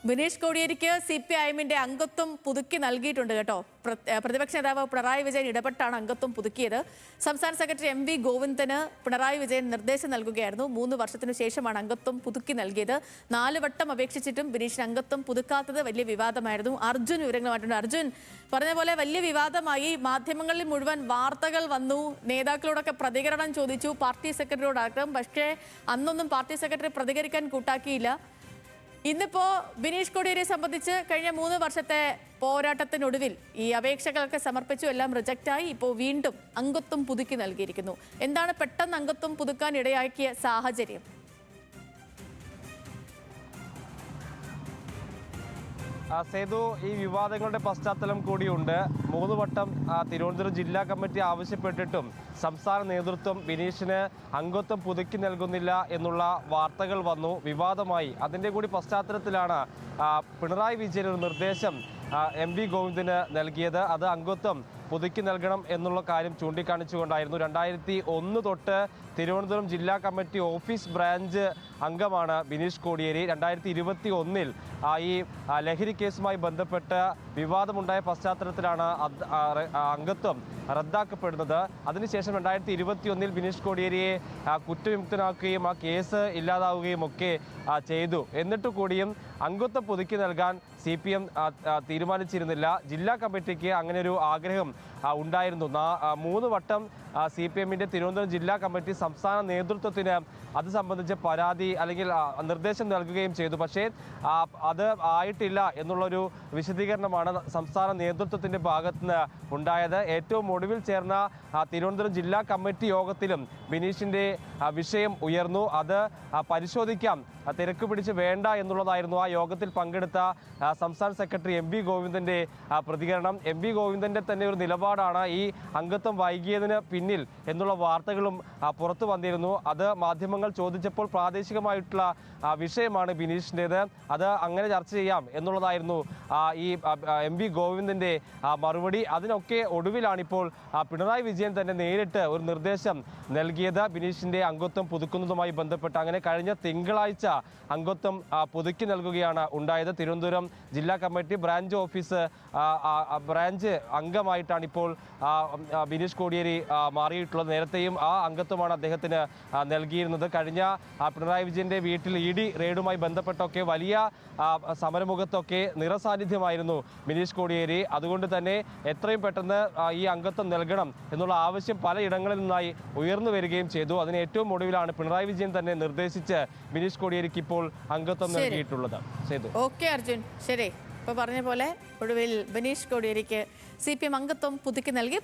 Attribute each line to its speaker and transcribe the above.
Speaker 1: ബിനീഷ് കോടിയേരിക്ക് CPIM-ന്റെ അംഗത്വം പുതുക്കി നൽകിയിട്ടുണ്ട് കേട്ടോ. പ്രതിപക്ഷ നേതാവ് പിണറായി വിജയൻ ഇടപെട്ടാണ് അംഗത്വം പുതുക്കിയത്. സംസ്ഥാന സെക്രട്ടറി MV ഗോവിന്ദന് പിണറായി വിജയൻ നിർദ്ദേശം നൽകുകയായിരുന്നു. 3 വർഷത്തിനു ശേഷമാണ് അംഗത്വം പുതുക്കി നൽകിയത്. 4 വട്ടം അപേക്ഷിച്ചിട്ടും ബിനീഷിന് അംഗത്വം പുതുക്കാത്തത് വലിയ വിവാദമായിരുന്നു. അർജുൻ വിവരങ്ങളുമായിട്ടുണ്ട്. അർജുൻ, പറഞ്ഞ പോലെ വലിയ വിവാദമായി, മാധ്യമങ്ങളിൽ മുഴുവൻ വാർത്തകൾ വന്നു, നേതാക്കളോടൊക്കെ പ്രതികരണം ചോദിച്ചു, പാർട്ടി സെക്രട്ടറിയോടക്കം. പക്ഷേ അന്നൊന്നും പാർട്ടി സെക്രട്ടറി പ്രതികരിക്കാൻ കൂട്ടാക്കിയില്ല. ഇന്നിപ്പോ ബിനീഷ് കോടിയേരിയെ സംബന്ധിച്ച് കഴിഞ്ഞ 3 വർഷത്തെ പോരാട്ടത്തിനൊടുവിൽ ഈ അപേക്ഷകളൊക്കെ സമർപ്പിച്ചു, എല്ലാം റിജക്റ്റായി. ഇപ്പോൾ വീണ്ടും അംഗത്വം പുതുക്കി നൽകിയിരിക്കുന്നു. എന്താണ് പെട്ടെന്ന് അംഗത്വം പുതുക്കാൻ ഇടയാക്കിയ സാഹചര്യം?
Speaker 2: സേതു, ഈ വിവാദങ്ങളുടെ പശ്ചാത്തലം കൂടിയുണ്ട്. 3 വട്ടം തിരുവനന്തപുരം ജില്ലാ കമ്മിറ്റി ആവശ്യപ്പെട്ടിട്ടും സംസ്ഥാന നേതൃത്വം ബിനീഷിന് അംഗത്വം പുതുക്കി നൽകുന്നില്ല എന്നുള്ള വാർത്തകൾ വന്നു, വിവാദമായി. അതിൻ്റെ കൂടി പശ്ചാത്തലത്തിലാണ് പിണറായി വിജയൻ ഒരു നിർദ്ദേശം MV ഗോവിന്ദന് നൽകിയത്. അത് അംഗത്വം പുതുക്കി നൽകണം എന്നുള്ള കാര്യം ചൂണ്ടിക്കാണിച്ചുകൊണ്ടായിരുന്നു. 2001 തൊട്ട് തിരുവനന്തപുരം ജില്ലാ കമ്മിറ്റി ഓഫീസ് ബ്രാഞ്ച് അംഗമാണ് ബിനീഷ് കോടിയേരി. 2021-ൽ ഈ ലഹരി കേസുമായി ബന്ധപ്പെട്ട് വിവാദമുണ്ടായ പശ്ചാത്തലത്തിലാണ് അംഗത്വം റദ്ദാക്കപ്പെടുന്നത്. അതിനുശേഷം 2021-ൽ ബിനീഷ് കോടിയേരിയെ കുറ്റവിമുക്തനാക്കുകയും ആ കേസ് ഇല്ലാതാവുകയും ഒക്കെ ചെയ്തു. എന്നിട്ട് കൂടിയും അംഗത്വം പുതുക്കി നൽകാൻ CPM തീരുമാനിച്ചിരുന്നില്ല. ജില്ലാ കമ്മിറ്റിക്ക് അങ്ങനെ ഒരു ആഗ്രഹം ഉണ്ടായിരുന്നു. 3 വട്ടം CPM-ന്റെ തിരുവനന്തപുരം ജില്ലാ കമ്മിറ്റി സംസ്ഥാന നേതൃത്വത്തിന് അത് സംബന്ധിച്ച് പരാതി അല്ലെങ്കിൽ നിർദ്ദേശം നൽകുകയും ചെയ്തു. പക്ഷേ അത് ആയിട്ടില്ല എന്നുള്ളൊരു വിശദീകരണമാണ് സംസ്ഥാന നേതൃത്വത്തിൻ്റെ ഭാഗത്തുനിന്ന് ഉണ്ടായത്. ഏറ്റവും ഒടുവിൽ ചേർന്ന തിരുവനന്തപുരം ജില്ലാ കമ്മിറ്റി യോഗത്തിലും ബിനീഷിൻ്റെ വിഷയം ഉയർന്നു. അത് പരിശോധിക്കാം, തിരക്ക് പിടിച്ച് വേണ്ട എന്നുള്ളതായിരുന്നു ആ യോഗത്തിൽ പങ്കെടുത്ത സംസ്ഥാന സെക്രട്ടറി MV ഗോവിന്ദൻ്റെ പ്രതികരണം. MV ഗോവിന്ദൻ്റെ തന്നെ ഒരു നിലപാടാണ് ഈ അംഗത്വം വൈകിയതിന് പിന്നിൽ എന്നുള്ള വാർത്തകളും പുറത്തു വന്നിരുന്നു. അത് മാധ്യമങ്ങൾ ചോദിച്ചപ്പോൾ പ്രാദേശികമായിട്ടുള്ള വിഷയമാണ് ബിനീഷിൻ്റേത്, അത് അങ്ങനെ ചർച്ച ചെയ്യാം എന്നുള്ളതായിരുന്നു ഈ MV ഗോവിന്ദൻ്റെ മറുപടി. അതിനൊക്കെ ഒടുവിലാണിപ്പോൾ പിണറായി വിജയൻ തന്നെ നേരിട്ട് ഒരു നിർദ്ദേശം നൽകിയത് ബിനീഷിൻ്റെ അംഗത്വം പുതുക്കുന്നതുമായി ബന്ധപ്പെട്ട്. അങ്ങനെ കഴിഞ്ഞ തിങ്കളാഴ്ച അംഗത്വം പുതുക്കി നൽകുകയാണ് ഉണ്ടായത്. തിരുവനന്തപുരം ജില്ലാ കമ്മിറ്റി ബ്രാഞ്ച് ഓഫീസ് ബ്രാഞ്ച് അംഗമായിട്ടാണ് ഇപ്പോൾ ബിനീഷ് കോടിയേരി മാറിയിട്ടുള്ളത്. നേരത്തെയും ആ അംഗത്വമാണ് അദ്ദേഹത്തിന് നൽകിയിരുന്നത്. കഴിഞ്ഞ പിണറായി വിജയൻ്റെ വീട്ടിൽ ED റെയ്ഡുമായി ബന്ധപ്പെട്ടൊക്കെ വലിയ സമരമുഖത്തൊക്കെ നിറസാന്നിധ്യമായിരുന്നു ബിനീഷ് കോടിയേരി. അതുകൊണ്ട് തന്നെ എത്രയും പെട്ടെന്ന് ഈ അംഗത്വം നൽകണം എന്നുള്ള ആവശ്യം പലയിടങ്ങളിൽ നിന്നായി ഉയർന്നു വരികയും ചെയ്തു. അതിന് ഏറ്റവും ഒടുവിലാണ് പിണറായി വിജയൻ തന്നെ നിർദ്ദേശിച്ച് ബിനീഷ് കോടിയേരിക്ക് ഇപ്പോൾ അംഗത്വം നൽകിയിട്ടുള്ളത്.
Speaker 1: ഓക്കെ അർജുൻ, ശരി. ഇപ്പോൾ പറഞ്ഞ പോലെ ഒടുവിൽ ബിനീഷ് കോടിയേരിക്ക് CPM അംഗത്വം പുതുക്കി നൽകി.